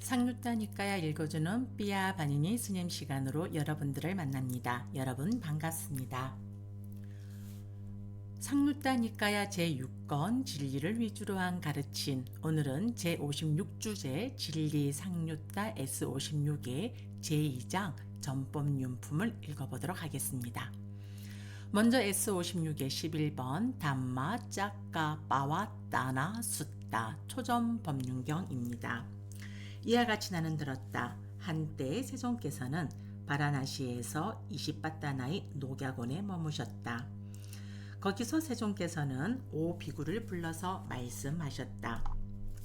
상류따니까야 읽어주는 삐아 바니니 스님 시간으로 여러분들을 만납니다. 여러분 반갑습니다. 상류따니까야 제6권 진리를 위주로 한 가르침, 오늘은 제56주제 진리 상류따 S56의 제2장 전법윤품을 읽어보도록 하겠습니다. 먼저 S56의 11번 담마 짝까 빠와 따나 숫다 초전법륜경입니다. 이와 같이 나는 들었다. 한때 세종께서는 바라나시에서 20바따나의 녹야곤에 머무셨다. 거기서 세종께서는 오 비구를 불러서 말씀하셨다.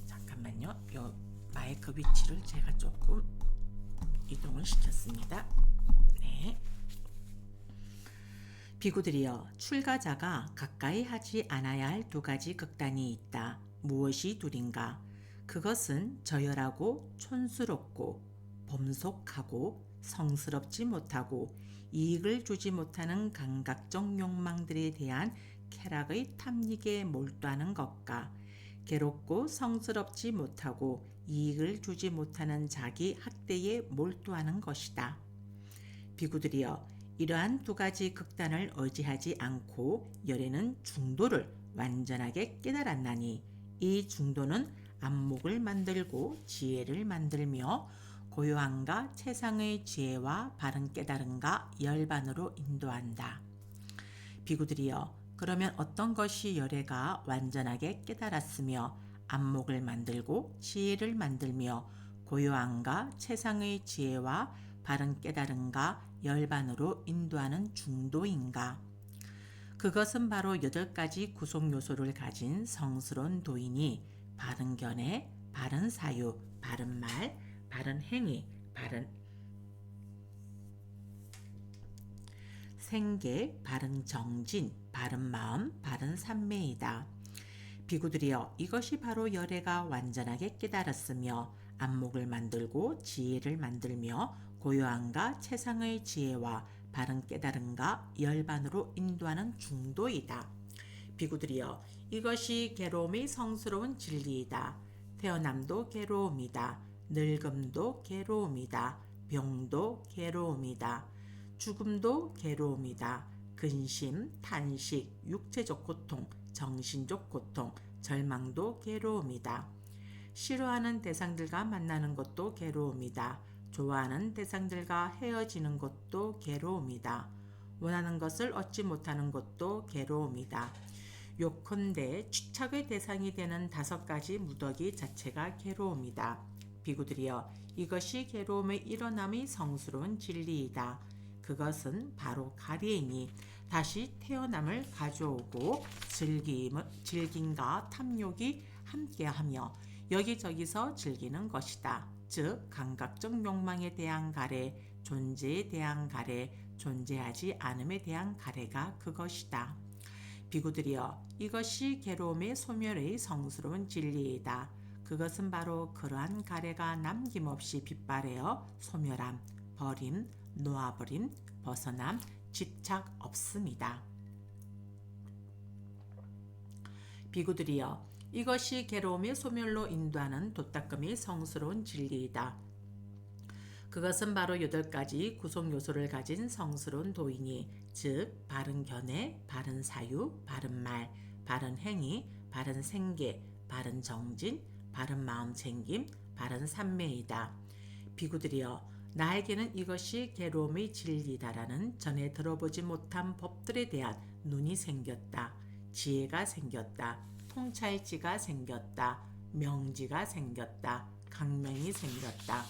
잠깐만요. 요 마이크 위치를 제가 조금 이동을 시켰습니다. 네. 비구들이여, 출가자가 가까이 하지 않아야 할 두 가지 극단이 있다. 무엇이 둘인가? 그것은 저열하고 촌스럽고 범속하고 성스럽지 못하고 이익을 주지 못하는 감각적 욕망들에 대한 쾌락의 탐닉에 몰두하는 것과 괴롭고 성스럽지 못하고 이익을 주지 못하는 자기 학대에 몰두하는 것이다. 비구들이여, 이러한 두 가지 극단을 의지하지 않고 열에는 중도를 완전하게 깨달았나니 이 중도는 안목을 만들고 지혜를 만들며 고요함과 최상의 지혜와 바른 깨달음과 열반으로 인도한다. 비구들이여, 그러면 어떤 것이 열애가 완전하게 깨달았으며 안목을 만들고 지혜를 만들며 고요함과 최상의 지혜와 바른 깨달음과 열반으로 인도하는 중도인가? 그것은 바로 8가지 구속 요소를 가진 성스러운 도인이 바른 견해, 바른 사유, 바른 말, 바른 행위, 바른 생계, 바른 정진, 바른 마음, 바른 삼매이다. 비구들이여, 이것이 바로 열애가 완전하게 깨달았으며 안목을 만들고 지혜를 만들며 고요함과 최상의 지혜와 바른 깨달음과 열반으로 인도하는 중도이다. 비구들이여, 이것이 괴로움이 성스러운 진리이다. 태어남도 괴로움이다. 늙음도 괴로움이다. 병도 괴로움이다. 죽음도 괴로움이다. 근심, 탄식, 육체적 고통, 정신적 고통, 절망도 괴로움이다. 싫어하는 대상들과 만나는 것도 괴로움이다. 좋아하는 대상들과 헤어지는 것도 괴로움이다. 원하는 것을 얻지 못하는 것도 괴로움이다. 요컨대 취착의 대상이 되는 5가지 무더기 자체가 괴로움이다. 비구들이여, 이것이 괴로움의 일어남이 성스러운 진리이다. 그것은 바로 가리이니 다시 태어남을 가져오고 즐김과 탐욕이 함께하며 여기저기서 즐기는 것이다. 즉 감각적 욕망에 대한 가래, 존재에 대한 가래, 존재하지 않음에 대한 가래가 그것이다. 비구들이여, 이것이 괴로움의 소멸의 성스러운 진리이다. 그것은 바로 그러한 가래가 남김없이 빗발하여 소멸함, 버림, 놓아버림, 벗어남, 집착 없음이다. 비구들이여, 이것이 괴로움의 소멸로 인도하는 도닦음의 성스러운 진리이다. 그것은 바로 8가지 구속 요소를 가진 성스러운 도인이, 즉 바른 견해, 바른 사유, 바른 말, 바른 행위, 바른 생계, 바른 정진, 바른 마음 챙김, 바른 삼매이다. 비구들이여, 나에게는 이것이 괴로움의 진리다라는 전에 들어보지 못한 법들에 대한 눈이 생겼다. 지혜가 생겼다. 통찰지가 생겼다. 명지가 생겼다. 강명이 생겼다.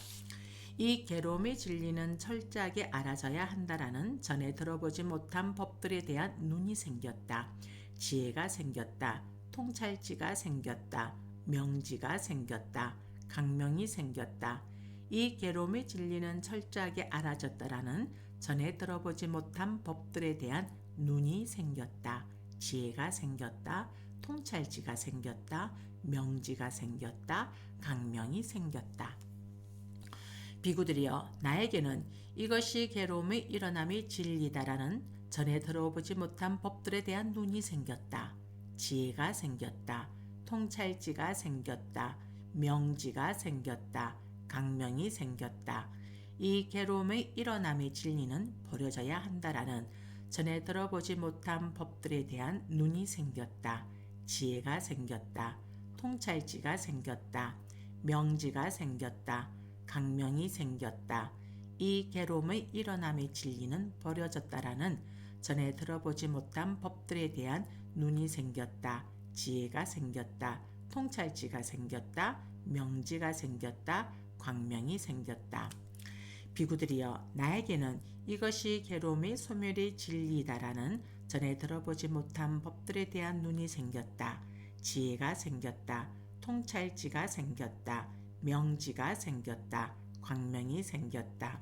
이 괴로움의 진리는 철저하게 알아져야 한다라는 전에 들어보지 못한 법들에 대한 눈이 생겼다. 지혜가 생겼다. 통찰지가 생겼다. 명지가 생겼다. 강명이 생겼다. 이 괴로움의 진리는 철저하게 알아졌다라는 전에 들어보지 못한 법들에 대한 눈이 생겼다. 지혜가 생겼다. 통찰지가 생겼다. 명지가 생겼다. 강명이 생겼다. 비구들이여, 나에게는 이것이 괴로움의 일어남이 진리다라는 전에 들어보지 못한 법들에 대한 눈이 생겼다. 지혜가 생겼다. 통찰지가 생겼다. 명지가 생겼다. 강명이 생겼다. 이 괴로움의 일어남의 진리는 버려져야 한다라는 전에 들어보지 못한 법들에 대한 눈이 생겼다. 지혜가 생겼다. 통찰지가 생겼다. 명지가 생겼다. 강명이 생겼다. 이 괴로움의 일어남의 진리는 버려졌다라는 전에 들어보지 못한 법들에 대한 눈이 생겼다. 지혜가 생겼다. 통찰지가 생겼다. 명지가 생겼다. 광명이 생겼다. 비구들이여, 나에게는 이것이 괴로움의 소멸의 진리이다라는 전에 들어보지 못한 법들에 대한 눈이 생겼다. 지혜가 생겼다. 통찰지가 생겼다. 명지가 생겼다. 광명이 생겼다.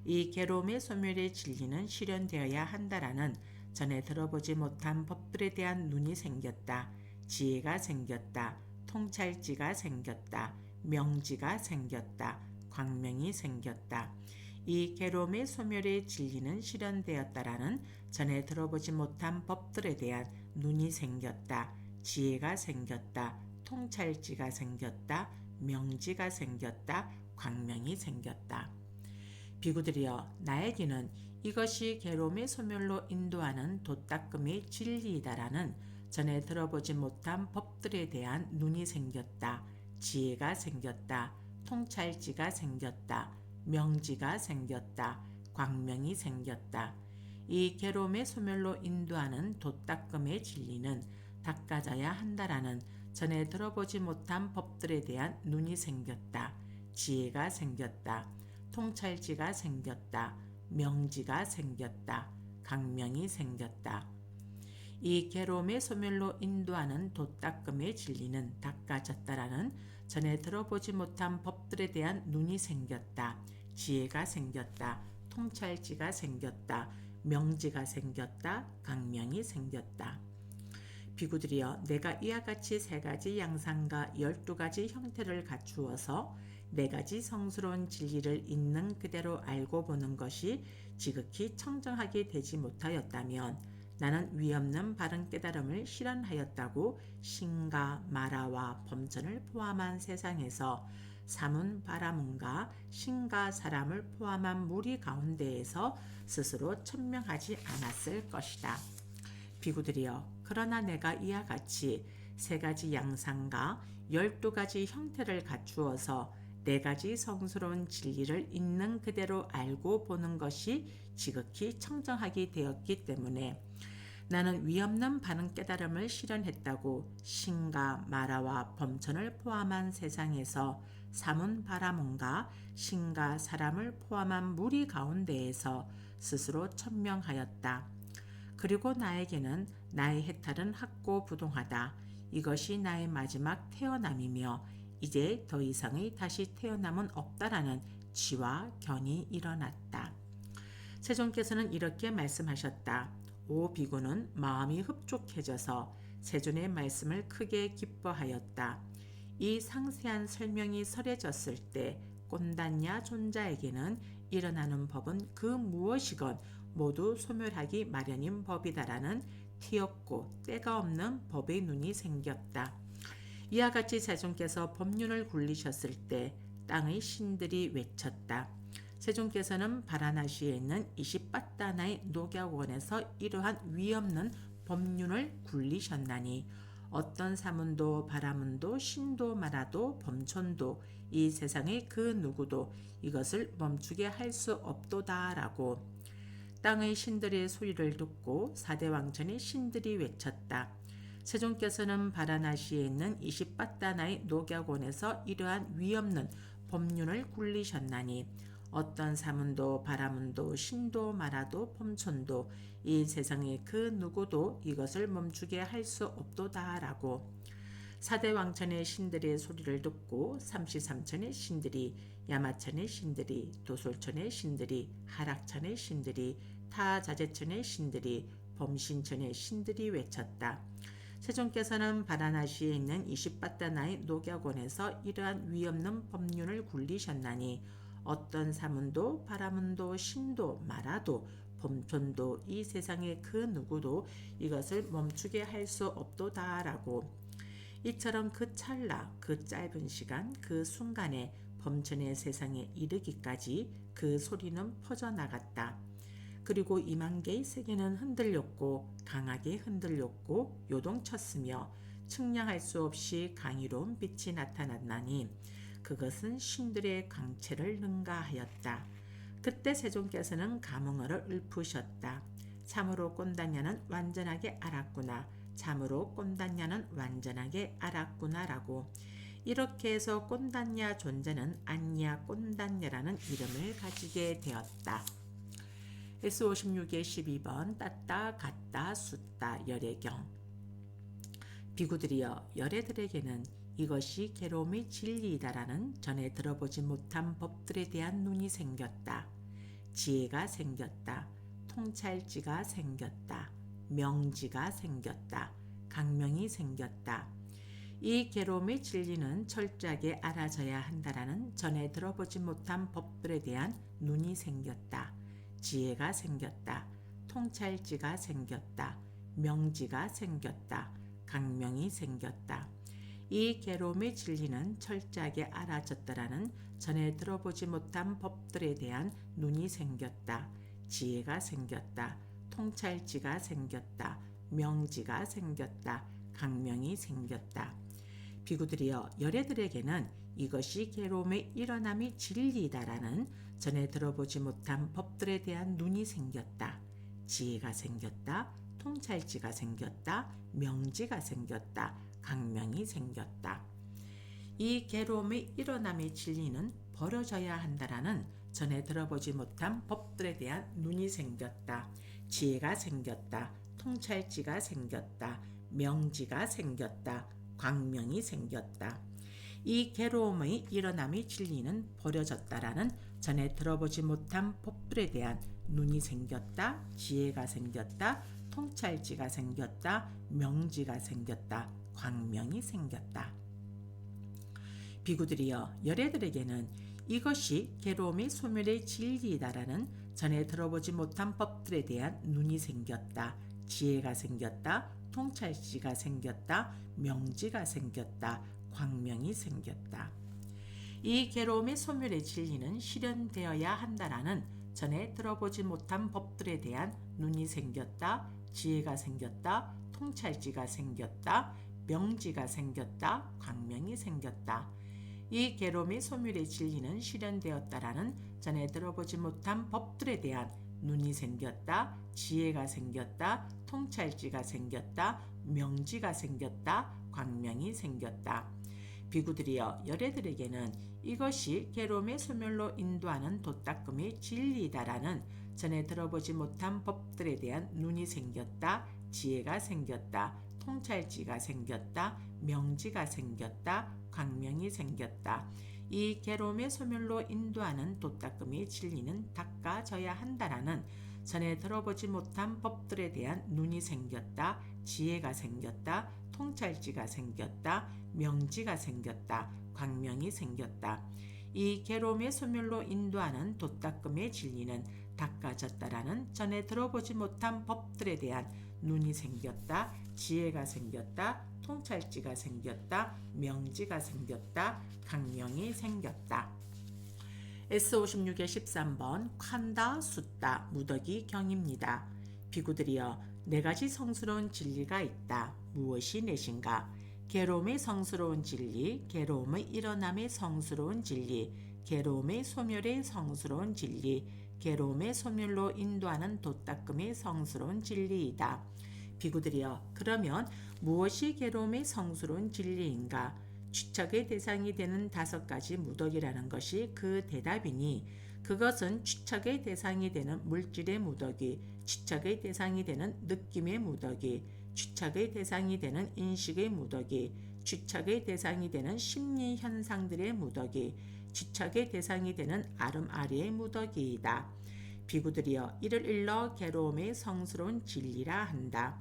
이 괴로움의 소멸의 진리는 실현되어야 한다라는 전에 들어보지 못한 법들에 대한 눈이 생겼다. 지혜가 생겼다. 통찰지가 생겼다. 명지가 생겼다. 광명이 생겼다. 이 괴로움의 소멸의 진리는 실현되었다라는 전에 들어보지 못한 법들에 대한 눈이 생겼다. 지혜가 생겼다. 통찰지가 생겼다. 명지가 생겼다. 광명이 생겼다. 비구들이여, 나에게는 이것이 괴로움의 소멸로 인도하는 도닦음의 진리이다라는 전에 들어보지 못한 법들에 대한 눈이 생겼다. 지혜가 생겼다. 통찰지가 생겼다. 명지가 생겼다. 광명이 생겼다. 이 괴로움의 소멸로 인도하는 도닦음의 진리는 닦아져야 한다라는 전에 들어보지 못한 법들에 대한 눈이 생겼다. 지혜가 생겼다. 통찰지가 생겼다. 명지가 생겼다. 강명이 생겼다. 이 괴로움의 소멸로 인도하는 도닦음의 진리는 닦아졌다라는 전에 들어보지 못한 법들에 대한 눈이 생겼다. 지혜가 생겼다. 통찰지가 생겼다. 명지가 생겼다. 강명이 생겼다. 비구들이여, 내가 이와 같이 3가지 양상과 12가지 형태를 갖추어서 4가지 성스러운 진리를 있는 그대로 알고 보는 것이 지극히 청정하게 되지 못하였다면 나는 위없는 바른 깨달음을 실현하였다고 신과 마라와 범천을 포함한 세상에서 사문 바라문과 신과 사람을 포함한 무리 가운데에서 스스로 천명하지 않았을 것이다. 비구들이여, 그러나 내가 이와 같이 3가지 양상과 12가지 형태를 갖추어서 4가지 성스러운 진리를 있는 그대로 알고 보는 것이 지극히 청정하게 되었기 때문에 나는 위없는 바른 깨달음을 실현했다고 신과 마라와 범천을 포함한 세상에서 사문 바라문과 신과 사람을 포함한 무리 가운데에서 스스로 천명하였다. 그리고 나에게는 나의 해탈은 학고부동하다. 이것이 나의 마지막 태어남이며 이제 더 이상의 다시 태어남은 없다라는 지와 견이 일어났다. 세존께서는 이렇게 말씀하셨다. 오 비구는 마음이 흡족해져서 세존의 말씀을 크게 기뻐하였다. 이 상세한 설명이 설해졌을 때 꼰단냐 존자에게는 일어나는 법은 그 무엇이건 모두 소멸하기 마련인 법이다라는 티없고 때가 없는 법의 눈이 생겼다. 이와 같이 세존께서 법륜을 굴리셨을 때 땅의 신들이 외쳤다. 세존께서는 바라나시에 있는 이시빠따나의 녹약원에서 이러한 위없는 법륜을 굴리셨나니 어떤 사문도 바라문도 신도 마라도 범촌도 이 세상의 그 누구도 이것을 멈추게 할 수 없도다라고 땅의 신들의 소리를 듣고 4대 왕천의 신들이 외쳤다. 세존께서는 바라나시에 있는 이시빠따나의 녹약원에서 이러한 위없는 법륜을 굴리셨나니 어떤 사문도 바라문도 신도 마라도 범촌도 이 세상의 그 누구도 이것을 멈추게 할 수 없도다라고 4대 왕천의 신들의 소리를 듣고 삼시삼천의 신들이 야마천의 신들이 도솔천의 신들이 하락천의 신들이 타자제천의 신들이 범신천의 신들이 외쳤다. 세존께서는 바라나시에 있는 이시빠따나의 녹약원에서 이러한 위없는 법륜을 굴리셨나니 어떤 사문도 바라문도 신도 마라도 범촌도 이 세상의 그 누구도 이것을 멈추게 할 수 없도다라고 이처럼 그 찰나 그 짧은 시간 그 순간에 검천의 세상에 이르기까지 그 소리는 퍼져나갔다. 그리고 2만 개의 세계는 흔들렸고 강하게 흔들렸고 요동쳤으며 측량할 수 없이 강의로운 빛이 나타났나니 그것은 신들의 광채를 능가하였다. 그때 세존께서는 감흥어를 읊으셨다. 참으로 꼰단냐는 완전하게 알았구나. 참으로 꼰단냐는 완전하게 알았구나라고. 이렇게 해서 꼰단냐 존재는 안냐 꼰단냐라는 이름을 가지게 되었다. S56의 12번 따따 갔다 숫다 열애경. 비구들이여 열애들에게는 이것이 괴로움의 진리이다라는 전에 들어보지 못한 법들에 대한 눈이 생겼다. 지혜가 생겼다. 통찰지가 생겼다. 명지가 생겼다. 강명이 생겼다. 이 괴로움의 진리는 철저하게 알아져야 한다라는 전에 들어보지 못한 법들에 대한 눈이 생겼다. 지혜가 생겼다. 통찰지가 생겼다. 명지가 생겼다. 강명이 생겼다. 이 괴로움의 진리는 철저하게 알아졌다라는 전에 들어보지 못한 법들에 대한 눈이 생겼다. 지혜가 생겼다. 통찰지가 생겼다. 명지가 생겼다. 강명이 생겼다. 비구들이여 열애들에게는 이것이 괴로움의 일어남이 진리이다라는 전에 들어보지 못한 법들에 대한 눈이 생겼다. 지혜가 생겼다. 통찰지가 생겼다. 명지가 생겼다. 강명이 생겼다. 이 괴로움의 일어남의 진리는 버려져야 한다라는 전에 들어보지 못한 법들에 대한 눈이 생겼다. 지혜가 생겼다. 통찰지가 생겼다. 명지가 생겼다. 광명이 생겼다. 이 괴로움의 일어남의 진리는 버려졌다라는 전에 들어보지 못한 법들에 대한 눈이 생겼다. 지혜가 생겼다. 통찰지가 생겼다. 명지가 생겼다. 광명이 생겼다. 비구들이여 열애들에게는 이것이 괴로움의 소멸의 진리이다라는 전에 들어보지 못한 법들에 대한 눈이 생겼다. 지혜가 생겼다. 통찰지가 생겼다. 명지가 생겼다. 광명이 생겼다. 이 괴로움의 소멸의 진리는 실현되어야 한다라는 전에 들어보지 못한 법들에 대한 눈이 생겼다. 지혜가 생겼다. 통찰지가 생겼다. 명지가 생겼다. 광명이 생겼다. 이 괴로움의 소멸의 진리는 실현되었다라는 전에 들어보지 못한 법들에 대한 눈이 생겼다. 지혜가 생겼다. 통찰지가 생겼다. 명지가 생겼다. 광명이 생겼다. 비구들이여 열애들에게는 이것이 괴로움의 소멸로 인도하는 도닦음의 진리이다라는 전에 들어보지 못한 법들에 대한 눈이 생겼다. 지혜가 생겼다. 통찰지가 생겼다. 명지가 생겼다. 광명이 생겼다. 이 괴로움의 소멸로 인도하는 도닦음의 진리는 닦아져야 한다라는 전에 들어보지 못한 법들에 대한 눈이 생겼다. 지혜가 생겼다. 통찰지가 생겼다. 명지가 생겼다. 광명이 생겼다. 이 괴로움의 소멸로 인도하는 도닦음의 진리는 닦아졌다라는 전에 들어보지 못한 법들에 대한 눈이 생겼다. 지혜가 생겼다. 통찰지가 생겼다. 명지가 생겼다. 강명이 생겼다. S56의 13번 칸다 숫다 무더기 경입니다. 비구들이여 네 가지 성스러운 진리가 있다. 무엇이 넷인가? 괴로움의 성스러운 진리, 괴로움의 일어남의 성스러운 진리, 괴로움의 소멸의 성스러운 진리, 괴로움의 소멸로 인도하는 도닦음의 성스러운 진리이다. 비구들이여 그러면 무엇이 괴로움의 성스러운 진리인가? 추측의 대상이 되는 5가지 무더기라는 것이 그 대답이니 그것은 추측의 대상이 되는 물질의 무더기, 추측의 대상이 되는 느낌의 무더기, 추측의 대상이 되는 인식의 무더기, 추측의 대상이 되는 심리 현상들의 무더기, 추측의 대상이 되는 아름아리의 무더기이다. 비구들이여 이를 일러 괴로움의 성스러운 진리라 한다.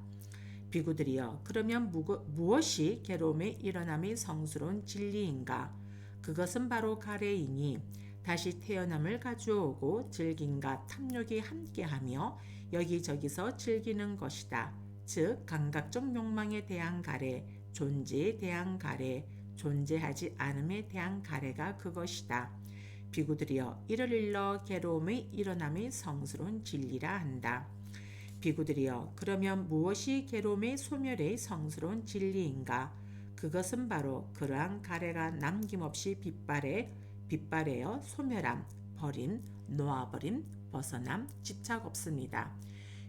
비구들이여 그러면 무엇이 괴로움의 일어남의 성스러운 진리인가? 그것은 바로 가래이니 다시 태어남을 가져오고 즐김과 탐욕이 함께하며 여기저기서 즐기는 것이다. 즉 감각적 욕망에 대한 가래, 존재에 대한 가래, 존재하지 않음에 대한 가래가 그것이다. 비구들이여 이를 일러 괴로움의 일어남이 성스러운 진리라 한다. 비구들이여 그러면 무엇이 괴로움의 소멸의 성스러운 진리인가? 그것은 바로 그러한 가래가 남김없이 빛발하여 소멸함, 버림, 놓아버림, 벗어남, 집착 없습니다.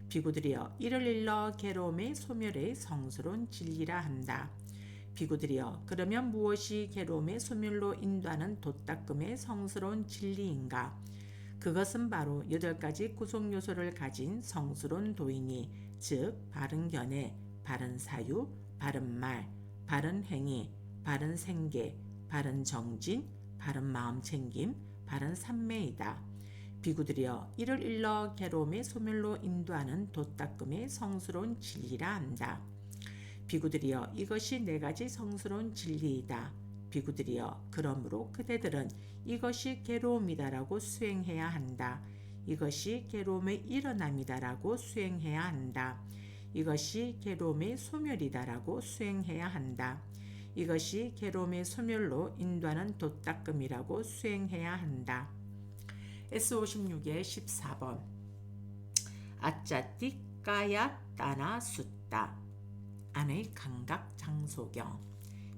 비구들이여 이를 일러 괴로움의 소멸의 성스러운 진리라 한다. 비구들이여 그러면 무엇이 괴로움의 소멸로 인도하는 돛닦음의 성스러운 진리인가? 그것은 바로 8가지 구속 요소를 가진 성스러운 도인이, 즉 바른 견해, 바른 사유, 바른 말, 바른 행위, 바른 생계, 바른 정진, 바른 마음 챙김, 바른 삼매이다. 비구들이여 이를 일러 괴로움의 소멸로 인도하는 돛닦음의 성스러운 진리라 한다. 비구들이여 이것이 4가지 성스러운 진리이다. 비구들이여 그러므로 그대들은 이것이 괴로움이다라고 수행해야 한다. 이것이 괴로움의 일어남이다라고 수행해야 한다. 이것이 괴로움의 소멸이다라고 수행해야 한다. 이것이 괴로움의 소멸로 인도하는 돛닦음이라고 수행해야 한다. S56의 14번 아짜띠 까야 따나 숫다 안의 감각 장소경.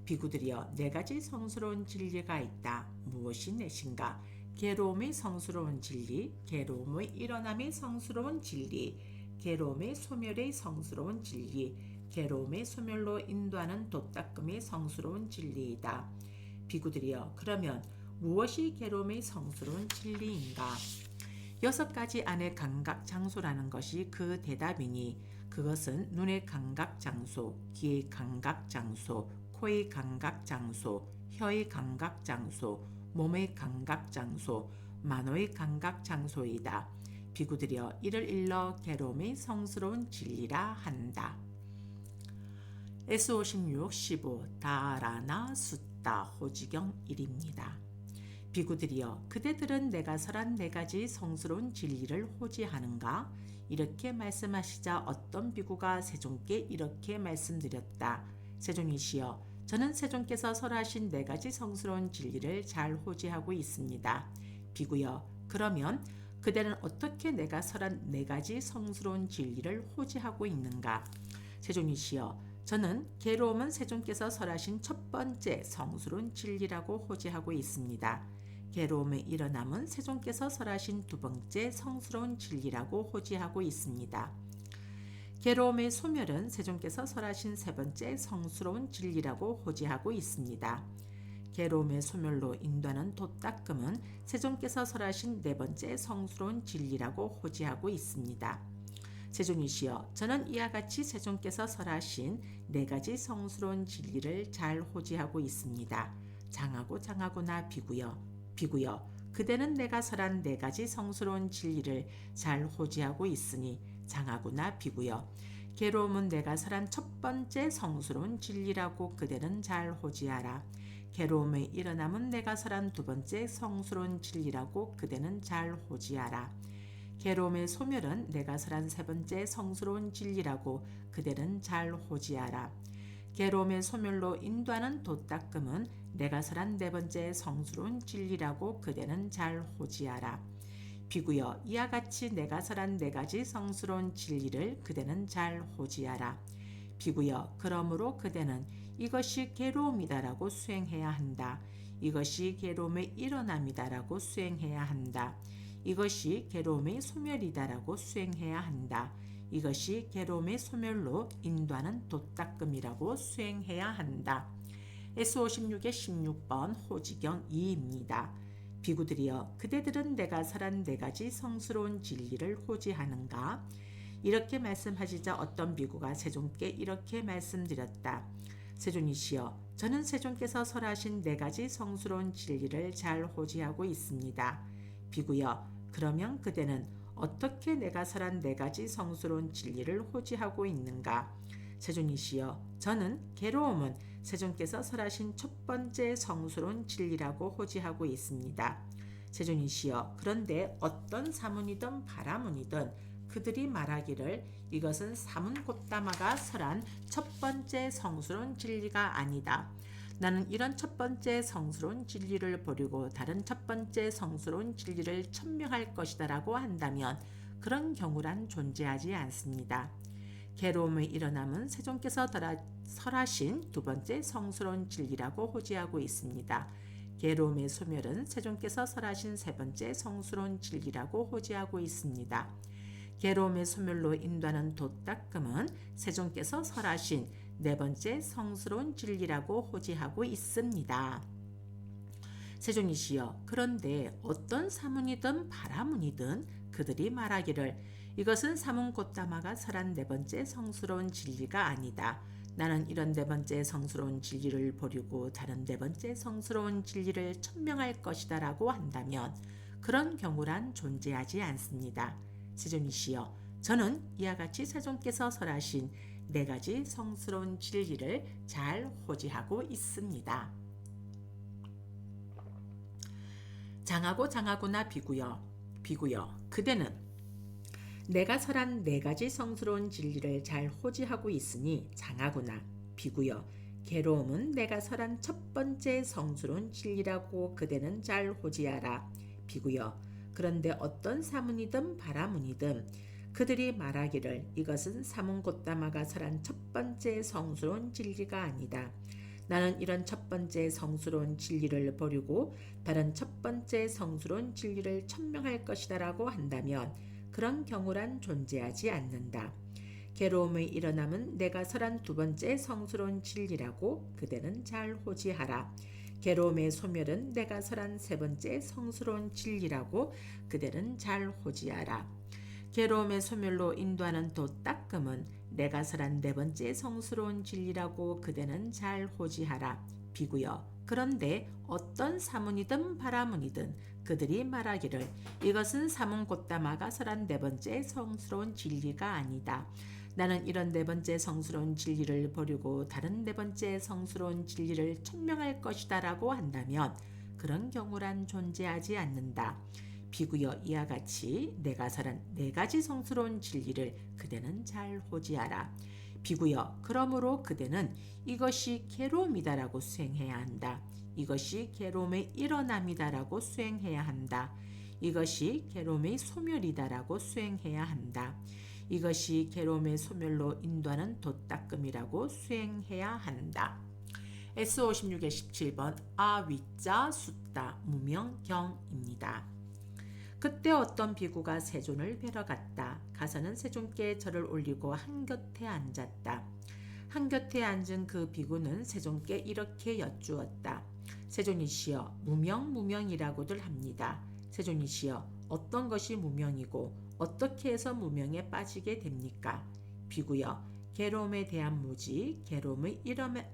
비구들이여 4가지 성스러운 진리가 있다. 무엇이 넷인가? 괴로움의 성스러운 진리, 괴로움의 일어남의 성스러운 진리, 괴로움의 소멸의 성스러운 진리, 괴로움의 소멸로 인도하는 돛닦음의 성스러운 진리이다. 비구들이여 그러면 무엇이 괴로움의 성스러운 진리인가? 6가지 안의 감각 장소라는 것이 그 대답이니 그것은 눈의 감각 장소, 귀의 감각 장소, 코의 감각 장소, 혀의 감각 장소, 몸의 감각 장소, 만호의 감각 장소이다. 비구들이여 이를 일러 괴로움의 성스러운 진리라 한다. S56 15 다라나 숫다 호지경 1입니다. 비구들이여 그대들은 내가 설한 4가지 성스러운 진리를 호지하는가? 이렇게 말씀하시자 어떤 비구가 세존께 이렇게 말씀드렸다. 세존이시여 저는 세존께서 설하신 4가지 성스러운 진리를 잘 호지하고 있습니다. 비구여 그러면 그대는 어떻게 내가 설한 4가지 성스러운 진리를 호지하고 있는가? 세존이시여 저는 괴로움은 세존께서 설하신 첫 번째 성스러운 진리라고 호지하고 있습니다. 괴로움의 일어남은 세존께서 설하신 2번째 성스러운 진리라고 호지하고 있습니다. 괴로움의 소멸은 세존께서 설하신 3번째 성스러운 진리라고 호지하고 있습니다. 괴로움의 소멸로 인도하는 돛닦음은 세존께서 설하신 4번째 성스러운 진리라고 호지하고 있습니다. 세존이시여 저는 이와 같이 세존께서 설하신 4가지 성스러운 진리를 잘 호지하고 있습니다. 장하고나 비구여 비구여 그대는 내가 설한 4가지 성스러운 진리를 잘 호지하고 있으니 장하구나 비구여 괴로움은 내가 설한 첫 번째 성스러운 진리라고 그대는 잘 호지하라. 괴로움의 일어남은 내가 설한 2번째 성스러운 진리라고 그대는 잘 호지하라. 괴로움의 소멸은 내가 설한 3번째 성스러운 진리라고 그대는 잘 호지하라. 괴로움의 소멸로 인도하는 돛닦음은 내가 설한 4번째 성스러운 진리라고 그대는 잘 호지하라. 비구여 이와 같이 내가 설한 4가지 성스러운 진리를 그대는 잘 호지하라. 비구여 그러므로 그대는 이것이 괴로움이다라고 수행해야 한다. 이것이 괴로움의 일어남이다라고 수행해야 한다. 이것이 괴로움의 소멸이다라고 수행해야 한다. 이것이 괴로움의 소멸로 인도하는 돛닦음이라고 수행해야 한다. S56의 16번 호지경 2입니다. 비구들이여 그대들은 내가 설한 4가지 성스러운 진리를 호지하는가? 이렇게 말씀하시자 어떤 비구가 세존께 이렇게 말씀드렸다. 세존이시여 저는 세존께서 설하신 4가지 성스러운 진리를 잘 호지하고 있습니다. 비구여 그러면 그대는 어떻게 내가 설한 4가지 성스러운 진리를 호지하고 있는가? 세존이시여 저는 괴로움은 세존께서 설하신 첫 번째 성스러운 진리라고 호지하고 있습니다. 세존이시여 그런데 어떤 사문이든 바라문이든 그들이 말하기를 이것은 사문곶다마가 설한 첫 번째 성스러운 진리가 아니다. 나는 이런 첫 번째 성스러운 진리를 버리고 다른 첫 번째 성스러운 진리를 천명할 것이다 라고 한다면 그런 경우란 존재하지 않습니다. 괴로움의 일어남은 세존께서 설하신 두 번째 성스러운 진리라고 호지하고 있습니다. 괴로움의 소멸은 세존께서 설하신 세 번째 성스러운 진리라고 호지하고 있습니다. 괴로움의 소멸로 인도하는 도닦음은 세존께서 설하신 네 번째 성스러운 진리라고 호지하고 있습니다. 세존이시여, 그런데 어떤 사문이든 바라문이든 그들이 말하기를 이것은 사문 곧다마가 설한 네 번째 성스러운 진리가 아니다. 나는 이런 네 번째 성스러운 진리를 버리고 다른 네 번째 성스러운 진리를 천명할 것이다 라고 한다면 그런 경우란 존재하지 않습니다. 세존이시여, 저는 이와 같이 세존께서 설하신 네 가지 성스러운 진리를 잘 호지하고 있습니다. 장하고 장하구나 비구여. 비구여, 그대는 내가 설한 네 가지 성스러운 진리를 잘 호지하고 있으니 장하구나. 비구여, 괴로움은 내가 설한 첫 번째 성스러운 진리라고 그대는 잘 호지하라. 비구여, 그런데 어떤 사문이든 바라문이든 그들이 말하기를 이것은 사문 곧다마가 설한 첫 번째 성스러운 진리가 아니다. 나는 이런 첫 번째 성스러운 진리를 버리고 다른 첫 번째 성스러운 진리를 천명할 것이다 라고 한다면 그런 경우란 존재하지 않는다. 괴로움의 일어남은 내가 설한 두 번째 성스러운 진리라고 그대는 잘 호지하라. 괴로움의 소멸은 내가 설한 세 번째 성스러운 진리라고 그대는 잘 호지하라. 괴로움의 소멸로 인도하는 도닦음은 내가 설한 네 번째 성스러운 진리라고 그대는 잘 호지하라. 비구여, 그런데 어떤 사문이든 바라문이든 그들이 말하기를 이것은 사문 곧다마가 설한 네 번째 성스러운 진리가 아니다. 나는 이런 네 번째 성스러운 진리를 버리고 다른 네 번째 성스러운 진리를 천명할 것이다 라고 한다면 그런 경우란 존재하지 않는다. 비구여, 이와 같이 내가 설한 네 가지 성스러운 진리를 그대는 잘 호지하라. 비구여, 그러므로 그대는 이것이 괴로움이다라고 수행해야 한다. 이것이 괴로움의 일어남이다라고 수행해야 한다. 이것이 괴로움의 소멸이다라고 수행해야 한다. 이것이 괴로움의 소멸로 인도하는 도닦음이라고 수행해야 한다. S56의 17번 아위자 숫다 무명경입니다. 그때 어떤 비구가 세존을 뵈러 갔다. 가서는 세존께 절을 올리고 한곁에 앉았다. 한곁에 앉은 그 비구는 세존께 이렇게 여쭈었다. 세존이시여, 무명이라고들 합니다. 세존이시여, 어떤 것이 무명이고 어떻게 해서 무명에 빠지게 됩니까? 비구여, 괴로움에 대한 무지, 괴로움의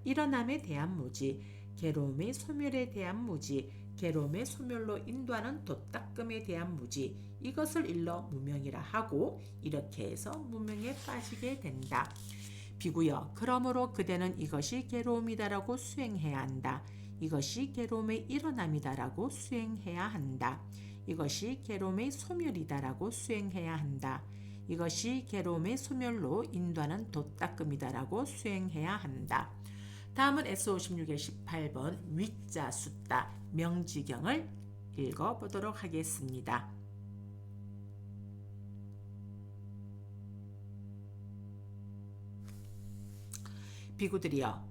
일어남에 대한 무지, 괴로움의 소멸에 대한 무지, 괴로움의 소멸로 인도하는 도닦음에 대한 무지, 이것을 일러 무명이라 하고 이렇게 해서 무명에 빠지게 된다. 비구여, 그러므로 그대는 이것이 괴로움이다라고 수행해야 한다. 이것이 괴로움의 일어남이다라고 수행해야 한다. 이것이 괴로움의 소멸이다라고 수행해야 한다. 이것이 괴로움의 소멸로 인도하는 도닦음이다라고 수행해야 한다. 다음은 S56의 18번 위자 숫다 명지경을 읽어보도록 하겠습니다. 비구들이여,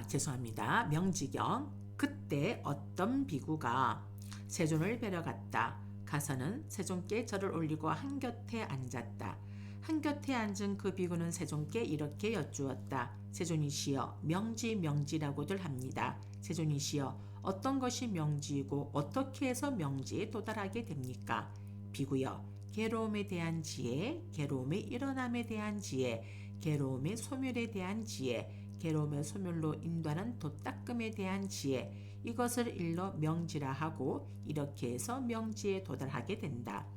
죄송합니다. 명지경. 그때 어떤 비구가 세존을 뵈러 갔다. 가서는 세존께 절을 올리고 한곁에 앉았다. 한곁에 앉은 그 비구는 세존께 이렇게 여쭈었다. 세존이시여, 명지라고들 합니다. 세존이시여, 어떤 것이 명지이고 어떻게 해서 명지에 도달하게 됩니까? 비구여, 괴로움에 대한 지혜, 괴로움의 일어남에 대한 지혜, 괴로움의 소멸에 대한 지혜, 괴로움의 소멸로 인도하는 도닦음에 대한 지혜, 이것을 일러 명지라 하고 이렇게 해서 명지에 도달하게 된다.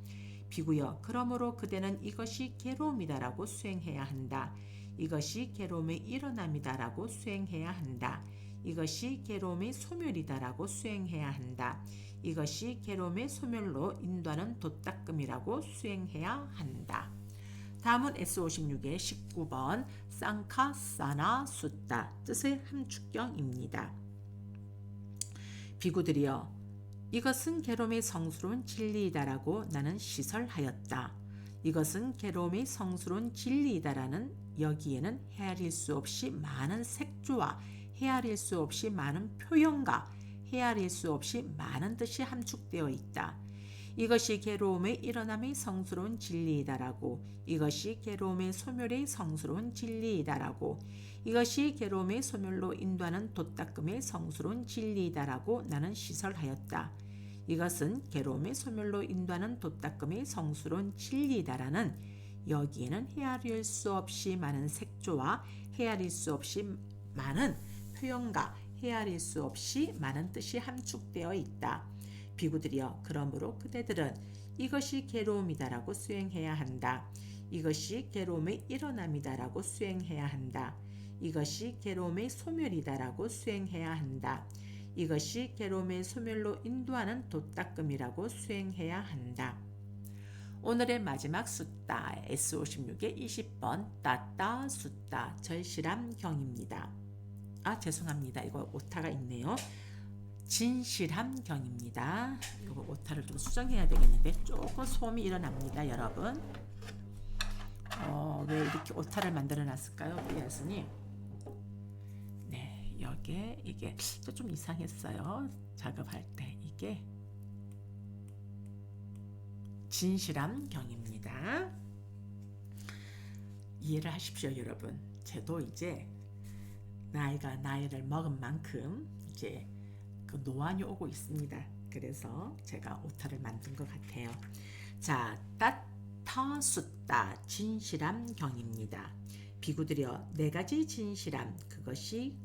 비구여, 그러므로 그대는 이것이 괴로움이다라고 수행해야 한다. 이것이 괴로움의 일어남이다라고 수행해야 한다. 이것이 괴로움의 소멸이다라고 수행해야 한다. 이것이 괴로움의 소멸로 인도하는 도닦음이라고 수행해야 한다. 다음은 S56의 19번 쌍카 사나 숫다 뜻의 함축경입니다. 비구들이여 이것은 괴로움의 성스러운 진리이다라고 나는 시설하였다. 이것은 괴로움의 성스러운 진리이다라는 여기에는 헤아릴 수 없이 많은 색조와 헤아릴 수 없이 많은 표현과 헤아릴 수 없이 많은 뜻이 함축되어 있다. 이것이 괴로움의 일어남의 성스러운 진리이다라고, 이것이 괴로움의 소멸의 성스러운 진리이다라고, 이것이 괴로움의 소멸로 인도하는 도닦음의 성스러운 진리이다라고 나는 시설하였다. 이것은 괴로움의 소멸로 인도하는 도닦음의 성스러운 진리이다라는 여기에는 헤아릴 수 없이 많은 색조와 헤아릴 수 없이 많은 표현과 헤아릴 수 없이 많은 뜻이 함축되어 있다. 비구들이여 그러므로 그대들은 이것이 괴로움이다라고 수행해야 한다. 이것이 괴로움의 일어남이다라고 수행해야 한다. 이것이 괴로움의 소멸이다라고 수행해야 한다. 이것이 괴로움의 소멸로 인도하는 도닦음이라고 수행해야 한다. 오늘의 마지막 숫다 S56의 20번 따따 숫다 절실함경입니다. 죄송합니다. 이거 오타가 있네요. 진실함경입니다. 이거 오타를 좀 수정해야 되겠는데 조금 소음이 일어납니다, 여러분. 왜 이렇게 오타를 만들어 놨을까요, 우리 예수님? 네, 여기에 이게 좀 이상했어요. 작업할 때 이게 진실함경입니다. 이해를 하십시오, 여러분. 저도 이제 나이를 먹은 만큼 이제 그 노안이 오고 있습니다. 그래서 제가 오타를 만든 것 같아요. 자, 따타 숫다 진실함경입니다. 비구들여 네 가지 진실함 그것이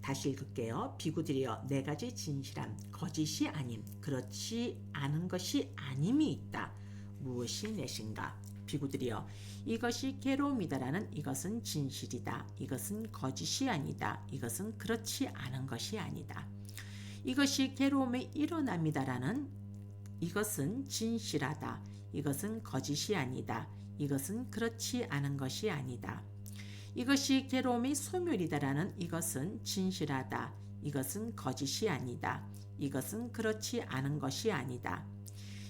다시 읽을게요. 비구들여 네 가지 진실함 거짓이 아님 그렇지 않은 것이 아님이 있다. 무엇이 넷인가? 비구들이여 이것이 괴로움이다라는 이것은 진실이다. 이것은 거짓이 아니다. 이것은 그렇지 않은 것이 아니다. 이것이 괴로움의 일어남이다라는 이것은 진실하다. 이것은 거짓이 아니다. 이것은 그렇지 않은 것이 아니다. 이것이 괴로움의 소멸이다라는 이것은 진실하다. 이것은 거짓이 아니다. 이것은 그렇지 않은 것이 아니다.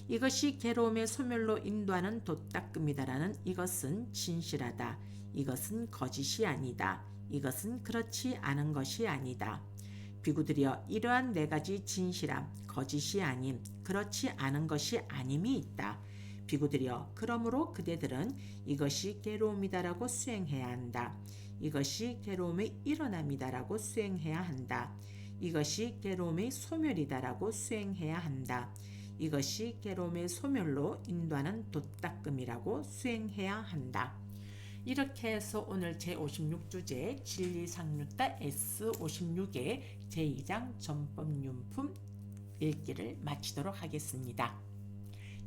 이것이 괴로움의 소멸로 인도하는 도닦음이다라는 이것은 진실하다. 이것은 거짓이 아니다. 이것은 그렇지 않은 것이 아니다. 비구들이여 이러한 네 가지 진실함, 거짓이 아님, 그렇지 않은 것이 아님이 있다. 비구들이여 그러므로 그대들은 이것이 괴로움이다라고 수행해야 한다. 이것이 괴로움의 일어남이다라고 수행해야 한다. 이것이 괴로움의 소멸이다라고 수행해야 한다. 이것이 괴로움의 소멸로 인도하는 도닦음이라고 수행해야 한다. 이렇게 해서 오늘 제56주제 진리상류따 S56의 제2장 전법윤품 읽기를 마치도록 하겠습니다.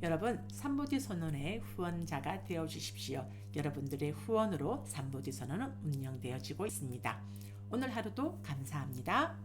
여러분 삼보디 선언의 후원자가 되어주십시오. 여러분들의 후원으로 삼보디 선언은 운영되어지고 있습니다. 오늘 하루도 감사합니다.